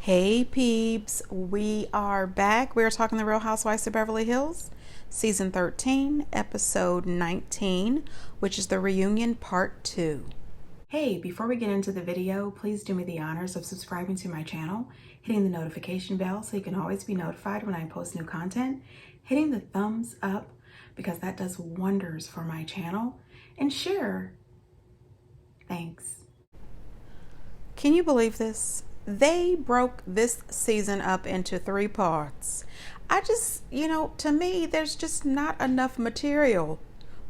Hey peeps, we are back. We're talking The Real Housewives of Beverly Hills, season 13, episode 19, which is the reunion part 2. Hey, before we get into the video, please do me the honors of subscribing to my channel, hitting the notification bell so you can always be notified when I post new content, hitting the thumbs up because that does wonders for my channel, and share. Thanks. Can you believe this? They broke this season up into 3 parts. To me, there's just not enough material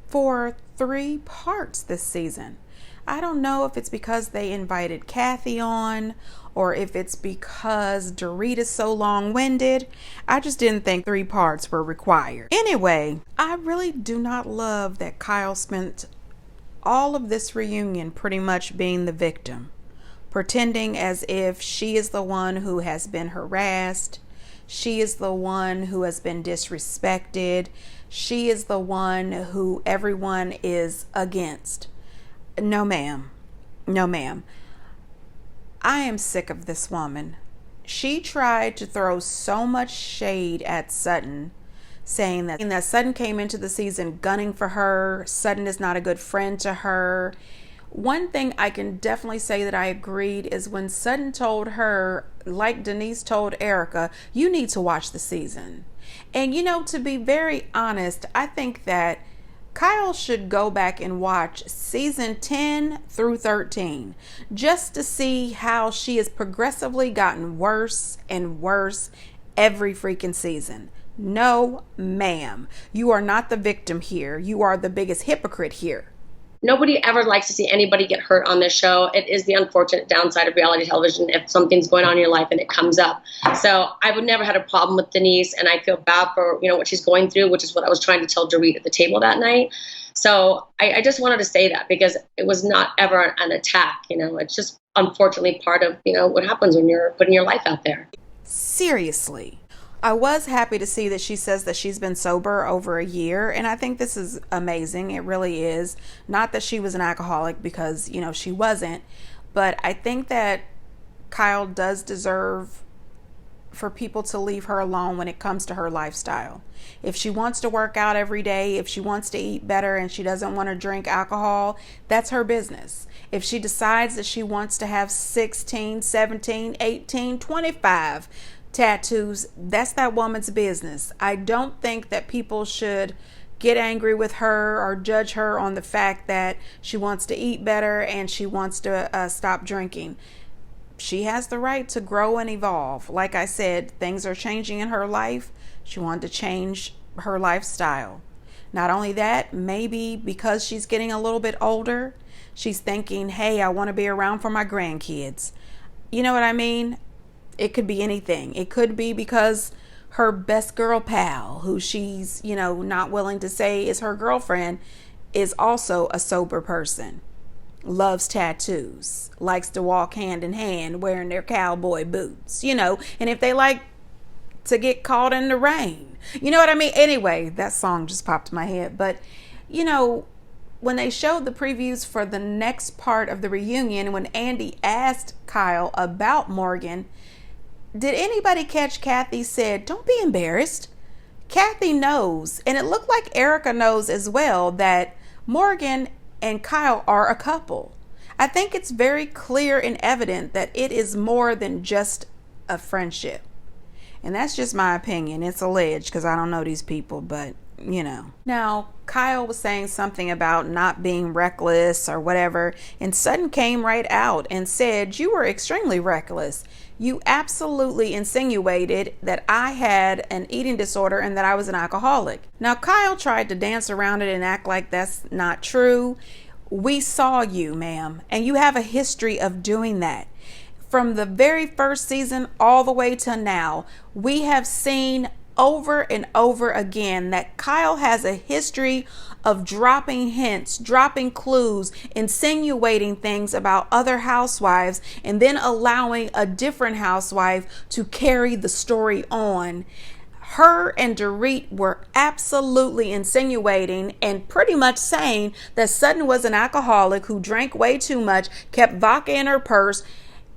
for 3 parts this season. I don't know if it's because they invited Kathy on or if it's because Dorit is so long-winded. I just didn't think 3 parts were required. Anyway, I really do not love that Kyle spent all of this reunion pretty much being the victim, pretending as if she is the one who has been harassed. She is the one who has been disrespected. She is the one who everyone is against. No, ma'am. No, ma'am. I am sick of this woman. She tried to throw so much shade at Sutton, saying that Sutton came into the season gunning for her. Sutton is not a good friend to her. One thing I can definitely say that I agreed is when Sutton told her, like Denise told Erica, you need to watch the season. And to be very honest, I think that Kyle should go back and watch season 10 through 13 just to see how she has progressively gotten worse and worse every freaking season. No, ma'am. You are not the victim here. You are the biggest hypocrite here. Nobody ever likes to see anybody get hurt on this show. It is the unfortunate downside of reality television if something's going on in your life and it comes up. So I would never had a problem with Denise, and I feel bad for what she's going through, which is what I was trying to tell Dorit at the table that night. So I just wanted to say that because it was not ever an attack. It's just unfortunately part of what happens when you're putting your life out there. Seriously. I was happy to see that she says that she's been sober over a year, and I think this is amazing. It really is. Not that she was an alcoholic, because she wasn't, but I think that Kyle does deserve for people to leave her alone when it comes to her lifestyle. If she wants to work out every day, if she wants to eat better and she doesn't want to drink alcohol, that's her business. If she decides that she wants to have 16, 17, 18, 25 tattoos, that's that woman's business. I don't think that people should get angry with her or judge her on the fact that she wants to eat better and she wants to stop drinking. She has the right to grow and evolve. Like I said, things are changing in her life. She wanted to change her lifestyle. Not only that, maybe because she's getting a little bit older, she's thinking, hey, I want to be around for my grandkids. You know what I mean? It could be anything. It could be because her best girl pal, who she's, not willing to say is her girlfriend, is also a sober person, loves tattoos, likes to walk hand in hand wearing their cowboy boots, and if they like to get caught in the rain, you know what I mean? Anyway, that song just popped in my head. But, when they showed the previews for the next part of the reunion, when Andy asked Kyle about Morgan, did anybody catch Kathy said, don't be embarrassed? Kathy knows, and it looked like Erica knows as well, that Morgan and Kyle are a couple. I think it's very clear and evident that it is more than just a friendship. And that's just my opinion. It's alleged because I don't know these people, but Now, Kyle was saying something about not being reckless or whatever, and Sutton came right out and said, you were extremely reckless. You absolutely insinuated that I had an eating disorder and that I was an alcoholic. Now, Kyle tried to dance around it and act like that's not true. We saw you, ma'am, and you have a history of doing that. From the very first season all the way to now, we have seen over and over again that Kyle has a history of dropping hints, dropping clues, insinuating things about other housewives, and then allowing a different housewife to carry the story on. Her and Dorit were absolutely insinuating and pretty much saying that Sutton was an alcoholic who drank way too much, kept vodka in her purse,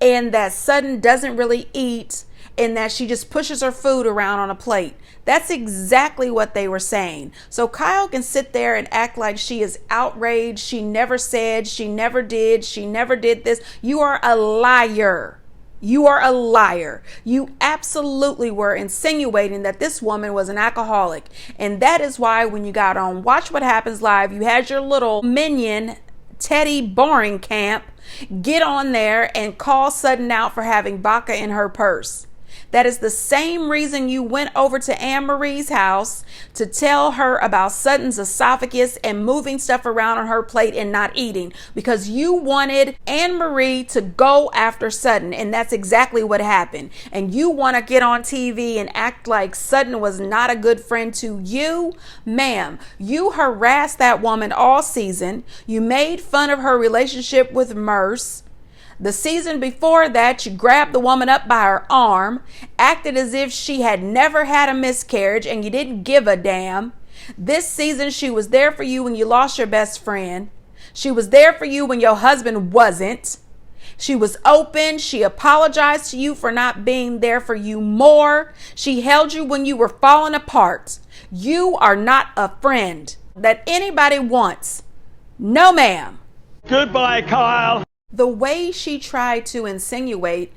and that Sutton doesn't really eat, and that she just pushes her food around on a plate. That's exactly what they were saying. So Kyle can sit there and act like she is outraged. She never said, she never did this. You are a liar. You are a liar. You absolutely were insinuating that this woman was an alcoholic. And that is why when you got on Watch What Happens Live, you had your little minion, Teddy Boring Camp, get on there and call Sutton out for having vodka in her purse. That is the same reason you went over to Anne Marie's house to tell her about Sutton's esophagus and moving stuff around on her plate and not eating, because you wanted Anne Marie to go after Sutton, and that's exactly what happened. And you want to get on TV and act like Sutton was not a good friend to you. Ma'am, you harassed that woman all season. You made fun of her relationship with Merce. The season before that, you grabbed the woman up by her arm, acted as if she had never had a miscarriage, and you didn't give a damn. This season, she was there for you when you lost your best friend. She was there for you when your husband wasn't. She was open. She apologized to you for not being there for you more. She held you when you were falling apart. You are not a friend that anybody wants. No, ma'am. Goodbye, Kyle. The way she tried to insinuate,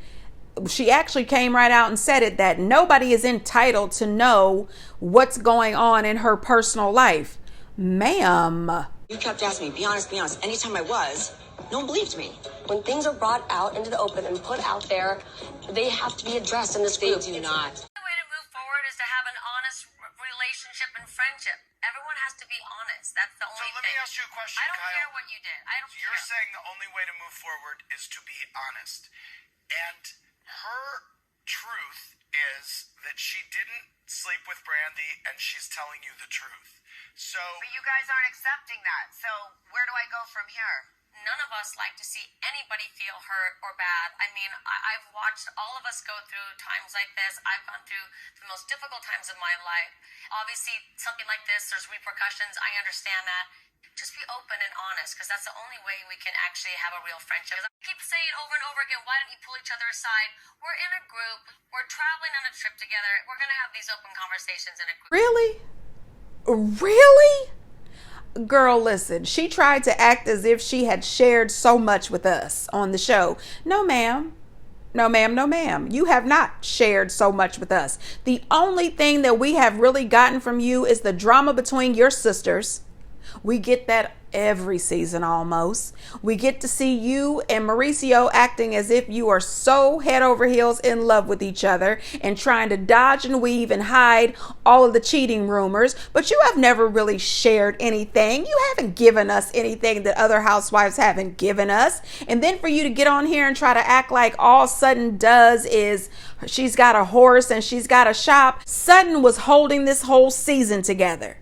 she actually came right out and said it, that nobody is entitled to know what's going on in her personal life. Ma'am. You kept asking me, be honest, be honest. Anytime I was, no one believed me. When things are brought out into the open and put out there, they have to be addressed in this group. They do not. The way to move forward is to have an honest relationship and friendship. Everyone has to be honest. That's the only thing. So let me ask you a question, I don't Kyle. care what you did. I don't You're care. saying the only way to move forward is to be honest. And her truth is that she didn't sleep with Brandy and she's telling you the truth. So But you guys aren't accepting that. So where do I go from here? None of us like to see anybody feel hurt or bad. I mean, I've watched all of us go through times like this. I've gone through the most difficult times of my life. Obviously, something like this, there's repercussions. I understand that. Just be open and honest, because that's the only way we can actually have a real friendship. I keep saying over and over again, why don't you pull each other aside? We're in a group. We're traveling on a trip together. We're going to have these open conversations in a group. Really? Really? Girl, listen, she tried to act as if she had shared so much with us on the show. No, ma'am. No, ma'am. No, ma'am. You have not shared so much with us. The only thing that we have really gotten from you is the drama between your sisters. We get that every season almost. We get to see you and Mauricio acting as if you are so head over heels in love with each other and trying to dodge and weave and hide all of the cheating rumors, but you have never really shared anything. You haven't given us anything that other housewives haven't given us. And then for you to get on here and try to act like all Sutton does is she's got a horse and she's got a shop. Sutton was holding this whole season together.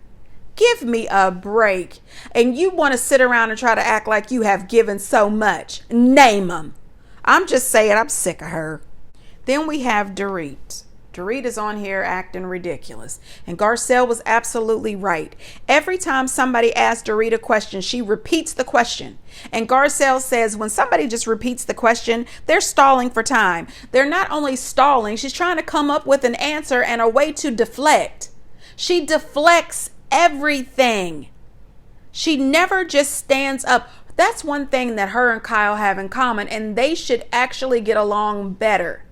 Give me a break. And you want to sit around and try to act like you have given so much. Name them. I'm just saying, I'm sick of her. Then we have Dorit. Dorit is on here acting ridiculous. And Garcelle was absolutely right. Every time somebody asks Dorit a question, she repeats the question. And Garcelle says when somebody just repeats the question, they're stalling for time. They're not only stalling, she's trying to come up with an answer and a way to deflect. She deflects everything. She never just stands up. That's one thing that her and Kyle have in common, and they should actually get along better.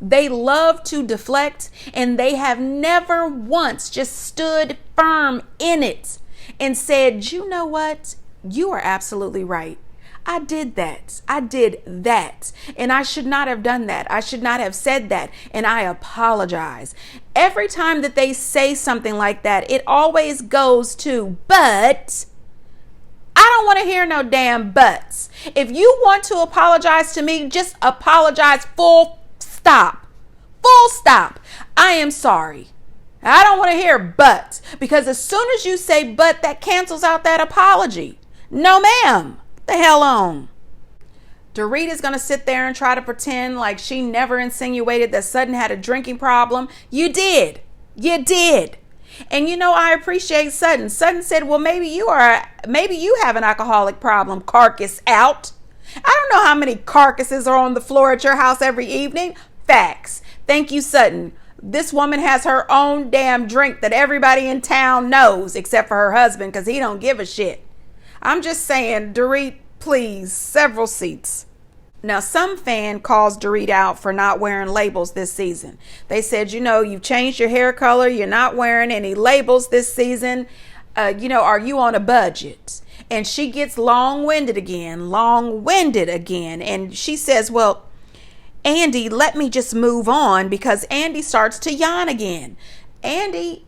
They love to deflect, and they have never once just stood firm in it and said, you know what? You are absolutely right. I did that. I did that. And I should not have done that. I should not have said that. And I apologize. Every time that they say something like that, it always goes to, but I don't want to hear no damn buts. If you want to apologize to me, just apologize full stop. Full stop. I am sorry. I don't want to hear but, because as soon as you say but, that cancels out that apology. No, ma'am. The hell on. Dorit is going to sit there and try to pretend like she never insinuated that Sutton had a drinking problem. You did. You did. And you know, I appreciate Sutton. Sutton said, well, maybe you have an alcoholic problem, carcass out. I don't know how many carcasses are on the floor at your house every evening. Facts. Thank you, Sutton. This woman has her own damn drink that everybody in town knows, except for her husband, because he don't give a shit. I'm just saying, Dorit, please, several seats. Now, some fan calls Dorit out for not wearing labels this season. They said, you've changed your hair color. You're not wearing any labels this season. Are you on a budget? And she gets long-winded again. And she says, well, Andy, let me just move on, because Andy starts to yawn again. Andy,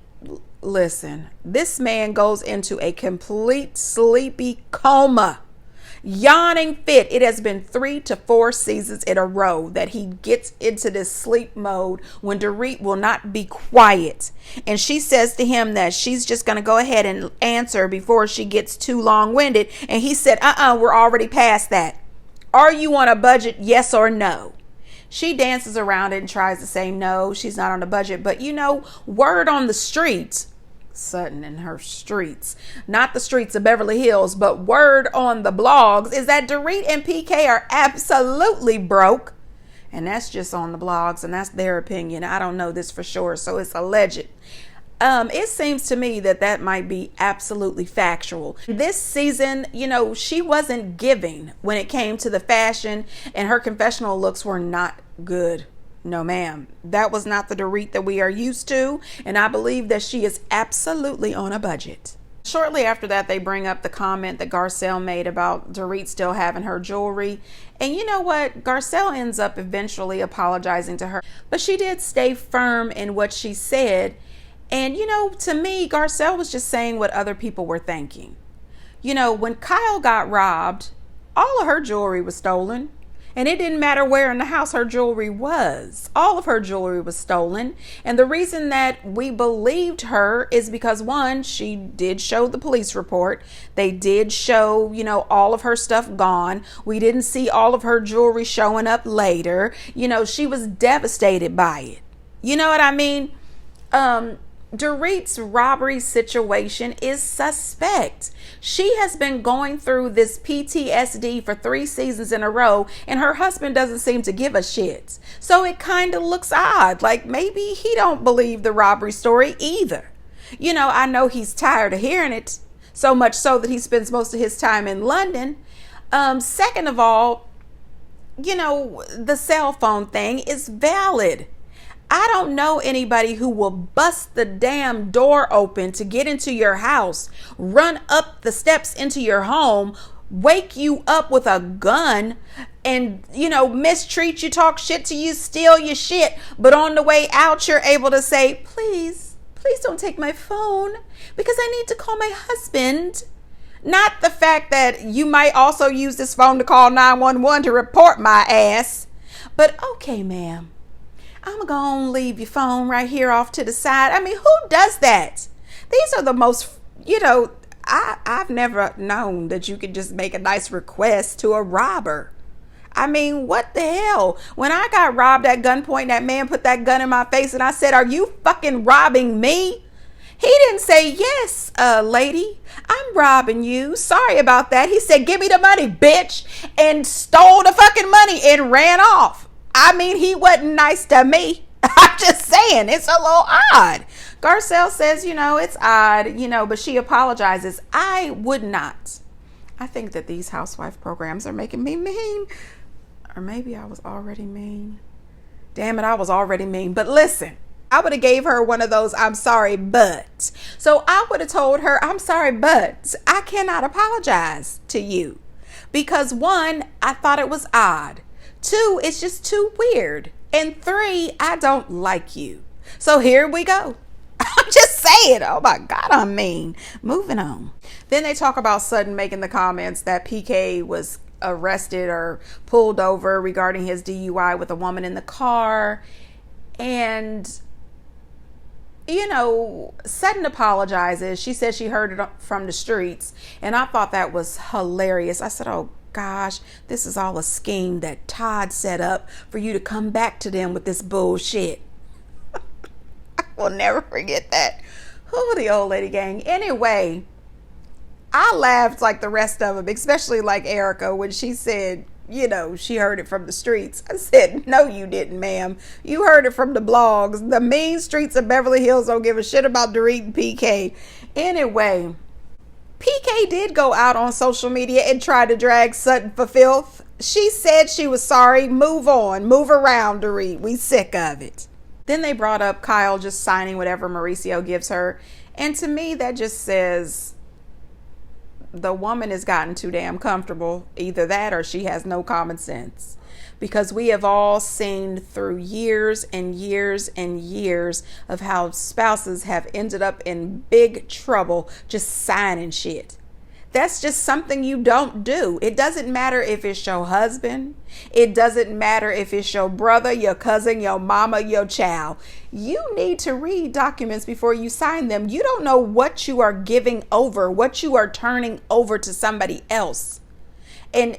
listen, this man goes into a complete sleepy coma. Yawning fit. It has been 3 to 4 seasons in a row that he gets into this sleep mode when Dorit will not be quiet. And she says to him that she's just going to go ahead and answer before she gets too long-winded. And he said, we're already past that. Are you on a budget? Yes or no? She dances around it and tries to say no, she's not on a budget. But word on the streets, Sutton and her streets, not the streets of Beverly Hills, but word on the blogs is that Dorit and PK are absolutely broke. And that's just on the blogs, and that's their opinion. I don't know this for sure, so it's alleged. It seems to me that might be absolutely factual. This season, she wasn't giving when it came to the fashion, and her confessional looks were not good. No, ma'am. That was not the Dorit that we are used to, and I believe that she is absolutely on a budget. Shortly after that, they bring up the comment that Garcelle made about Dorit still having her jewelry. And you know what? Garcelle ends up eventually apologizing to her, but she did stay firm in what she said. And, to me, Garcelle was just saying what other people were thinking. When Kyle got robbed, all of her jewelry was stolen. And it didn't matter where in the house her jewelry was. All of her jewelry was stolen. And the reason that we believed her is because, one, she did show the police report. They did show, all of her stuff gone. We didn't see all of her jewelry showing up later. She was devastated by it. You know what I mean? Dorit's robbery situation is suspect. She has been going through this PTSD for 3 seasons in a row, and her husband doesn't seem to give a shit. So it kind of looks odd. Like maybe he don't believe the robbery story either. I know he's tired of hearing it, so much so that he spends most of his time in London. Second of all, the cell phone thing is valid. I don't know anybody who will bust the damn door open to get into your house, run up the steps into your home, wake you up with a gun, and, mistreat you, talk shit to you, steal your shit. But on the way out, you're able to say, please don't take my phone because I need to call my husband. Not the fact that you might also use this phone to call 911 to report my ass. But okay, ma'am. I'm going to leave your phone right here off to the side. I mean, who does that? These are the most, I've never known that you could just make a nice request to a robber. I mean, what the hell? When I got robbed at gunpoint, that man put that gun in my face and I said, are you fucking robbing me? He didn't say, yes, lady, I'm robbing you. Sorry about that. He said, give me the money, bitch, and stole the fucking money and ran off. I mean, he wasn't nice to me. I'm just saying, it's a little odd. Garcelle says, it's odd, but she apologizes. I would not. I think that these housewife programs are making me mean. Or maybe I was already mean. Damn it, I was already mean. But listen, I would have gave her one of those, I'm sorry, but. So I would have told her, I'm sorry, but I cannot apologize to you. Because 1, I thought it was odd. 2, it's just too weird. And 3, I don't like you. So here we go. I'm just saying, oh my God, I'm mean. Moving on. Then they talk about Sutton making the comments that PK was arrested or pulled over regarding his DUI with a woman in the car. And, Sutton apologizes. She says she heard it from the streets. And I thought that was hilarious. I said, oh gosh, this is all a scheme that Todd set up for you to come back to them with this bullshit. I will never forget that. Oh, the old lady gang. Anyway, I laughed like the rest of them, especially like Erica when she said, she heard it from the streets. I said, no, you didn't, ma'am. You heard it from the blogs. The mean streets of Beverly Hills don't give a shit about Dorit and PK. Anyway, PK did go out on social media and try to drag Sutton for filth. She said she was sorry. Move on. Move around, Dorit. We sick of it. Then they brought up Kyle just signing whatever Mauricio gives her. And to me, that just says the woman has gotten too damn comfortable. Either that or she has no common sense. Because we have all seen through years and years and years of how spouses have ended up in big trouble just signing shit. That's just something you don't do. It doesn't matter if it's your husband. It doesn't matter if it's your brother, your cousin, your mama, your child. You need to read documents before you sign them. You don't know what you are giving over, what you are turning over to somebody else. And,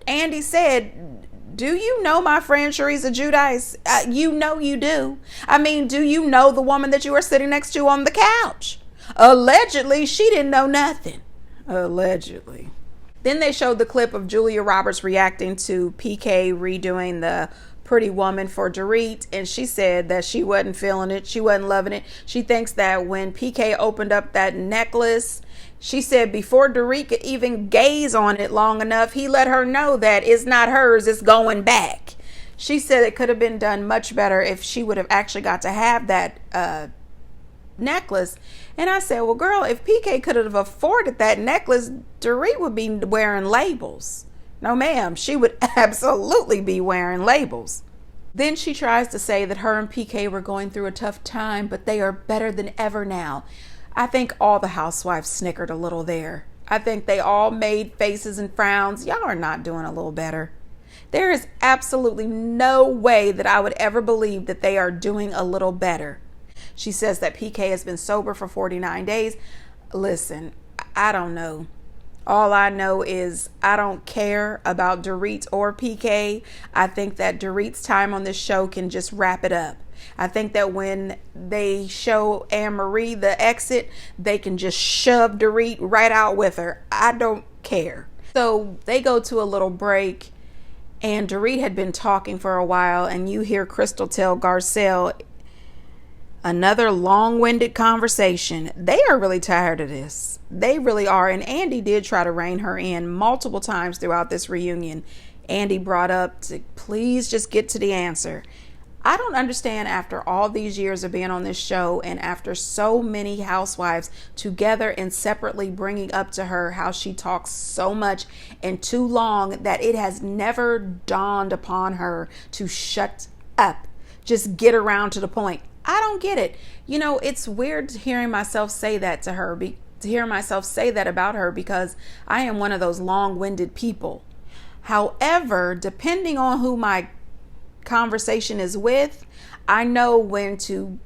Andy said, do you know my friend Sharisa Giudice? You know you do. I mean, do you know the woman that you are sitting next to on the couch? Allegedly, she didn't know nothing. Allegedly. Then they showed the clip of Julia Roberts reacting to PK redoing the Pretty Woman for Dorit, and she said that she wasn't feeling it. She wasn't loving it. She thinks that when PK opened up that necklace, she said before Dorit could even gaze on it long enough, he let her know that it's not hers, it's going back. She said it could have been done much better if she would have actually got to have that necklace. And I said, well, girl, if PK could have afforded that necklace, Dorit would be wearing labels. No, ma'am, she would absolutely be wearing labels. Then she tries to say that her and PK were going through a tough time, but they are better than ever now. I think all the housewives snickered a little there. I think they all made faces and frowns. Y'all are not doing a little better. There is absolutely no way that I would ever believe that they are doing a little better. She says that PK has been sober for 49 days. Listen, I don't know. All I know is I don't care about Dorit or PK. I think that Dorit's time on this show can just wrap it up. I think that when they show Anne-Marie the exit, they can just shove Dorit right out with her. I don't care. So they go to a little break, and Dorit had been talking for a while, and you hear Crystal tell Garcelle another long-winded conversation. They are really tired of this. They really are. And Andy did try to rein her in multiple times throughout this reunion. Andy brought up to please just get to the answer. I don't understand, after all these years of being on this show and after so many housewives together and separately bringing up to her how she talks so much and too long, that it has never dawned upon her to shut up. Just get around to the point. I don't get it. It's weird hearing myself say that to her, to hear myself say that about her, because I am one of those long-winded people. However, depending on who my conversation is with, I know when to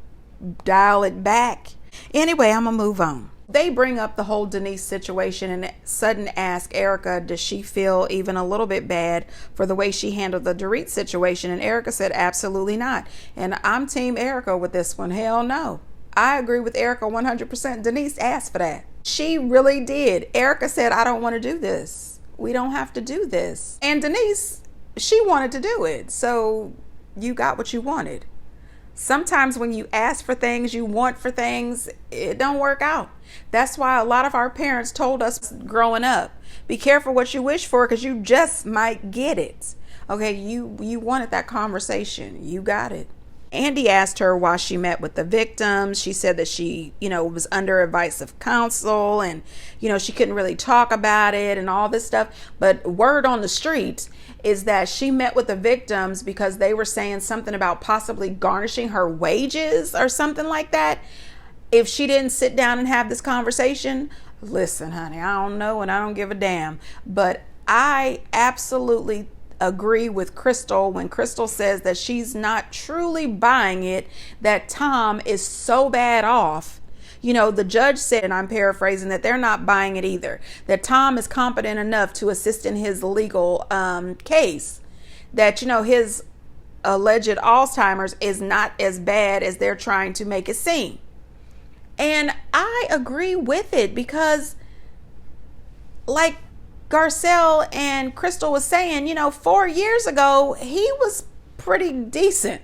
dial it back. Anyway, I'm gonna move on. They bring up the whole Denise situation, and Sutton asks Erica, does she feel even a little bit bad for the way she handled the Dorit situation? And Erica said, absolutely not. And I'm team Erica with this one. Hell no. I agree with Erica 100%. Denise asked for that. She really did. Erica said, I don't want to do this. We don't have to do this. And Denise, she wanted to do it. So you got what you wanted. Sometimes when you ask for things, you want for things, it don't work out. That's why a lot of our parents told us growing up, be careful what you wish for, because you just might get it. Okay, you wanted that conversation. You got it. Andy asked her why she met with the victims. She said that she, was under advice of counsel, and, she couldn't really talk about it and all this stuff. But word on the street is that she met with the victims because they were saying something about possibly garnishing her wages or something like that if she didn't sit down and have this conversation. Listen, honey, I don't know and I don't give a damn. But I absolutely agree with Crystal when Crystal says that she's not truly buying it, that Tom is so bad off. The judge said, and I'm paraphrasing, that they're not buying it either, that Tom is competent enough to assist in his legal case, that, his alleged Alzheimer's is not as bad as they're trying to make it seem. And I agree with it because, like Garcelle and Crystal was saying, 4 years ago, he was pretty decent.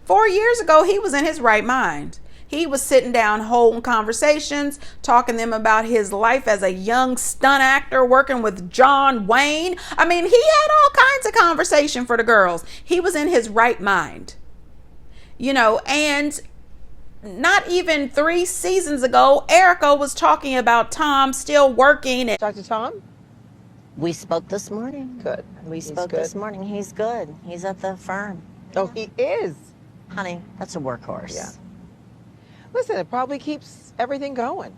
4 years ago, he was in his right mind. He was sitting down, holding conversations, talking to them about his life as a young stunt actor working with John Wayne. I mean, he had all kinds of conversation for the girls. He was in his right mind. And not even 3 seasons ago, Erica was talking about Tom still working. Talk to Tom? We spoke this morning. Good. We spoke this morning. He's good. He's at the firm. Oh, he is. Honey, that's a workhorse. Yeah. Listen, it probably keeps everything going.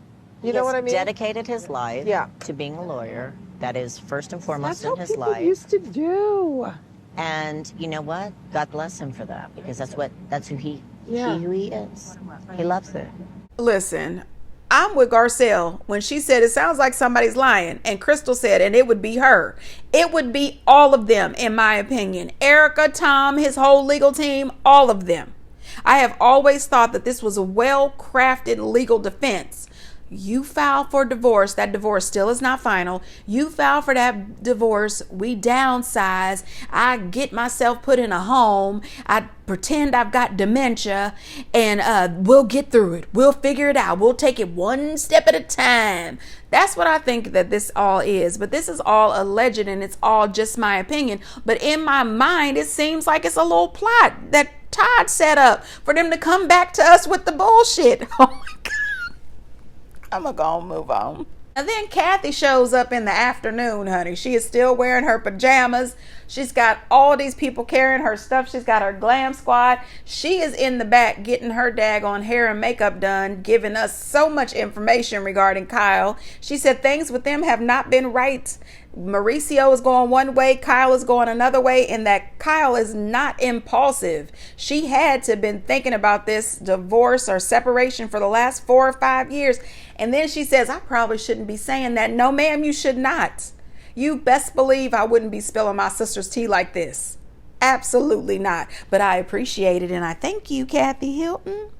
You He know has what I mean? dedicated his life Yeah. to being a lawyer. That is first and foremost That's in what his people life. used to do. And you know what? God bless him for that, because that's who he is. He loves it. Listen, I'm with Garcelle when she said it sounds like somebody's lying, and Crystal said, and it would be her. It would be all of them, in my opinion. Erica, Tom, his whole legal team, all of them. I have always thought that this was a well-crafted legal defense. You file for divorce. That divorce still is not final. You file for that divorce. We downsize. I get myself put in a home. I pretend I've got dementia, and we'll get through it. We'll figure it out. We'll take it one step at a time. That's what I think that this all is. But this is all alleged, and it's all just my opinion. But in my mind, it seems like it's a little plot that Todd set up for them to come back to us with the bullshit. Oh my God. I'm gonna go and move on. And then Kathy shows up in the afternoon, honey. She is still wearing her pajamas. She's got all these people carrying her stuff. She's got her glam squad. She is in the back getting her daggone hair and makeup done, giving us so much information regarding Kyle. She said things with them have not been right. Mauricio is going one way, Kyle is going another way, and that Kyle is not impulsive. She had to have been thinking about this divorce or separation for the last 4 or 5 years. And then she says, I probably shouldn't be saying that. No, ma'am, you should not. You best believe I wouldn't be spilling my sister's tea like this. Absolutely not. But I appreciate it, and I thank you, Kathy Hilton.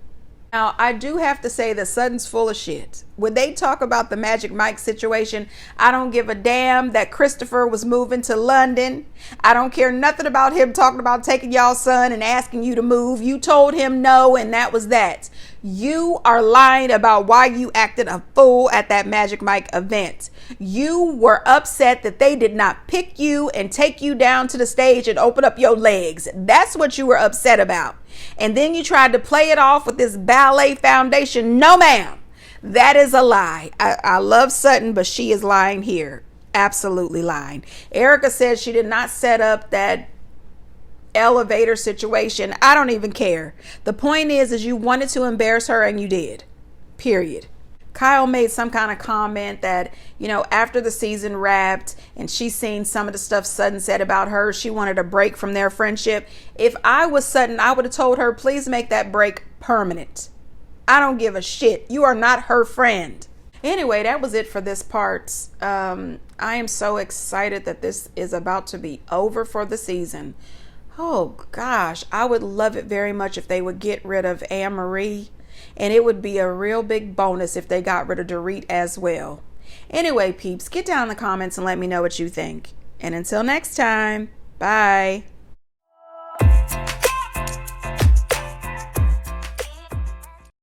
Now, I do have to say that Sutton's full of shit. When they talk about the Magic Mike situation, I don't give a damn that Christopher was moving to London. I don't care nothing about him talking about taking y'all's son and asking you to move. You told him no, and that was that. You are lying about why you acted a fool at that Magic Mike event. You were upset that they did not pick you and take you down to the stage and open up your legs. That's what you were upset about. And then you tried to play it off with this ballet foundation. No, ma'am. That is a lie. I love Sutton, but she is lying here. Absolutely lying. Erica said she did not set up that elevator situation. I don't even care. The point is you wanted to embarrass her, and you did. Period. Kyle made some kind of comment that, after the season wrapped and she's seen some of the stuff Sutton said about her, she wanted a break from their friendship. If I was Sutton, I would have told her, please make that break permanent. I don't give a shit. You are not her friend. Anyway, that was it for this part. I am so excited that this is about to be over for the season. Oh gosh, I would love it very much if they would get rid of Anne-Marie. And it would be a real big bonus if they got rid of Dorit as well. Anyway, peeps, get down in the comments and let me know what you think. And until next time, bye.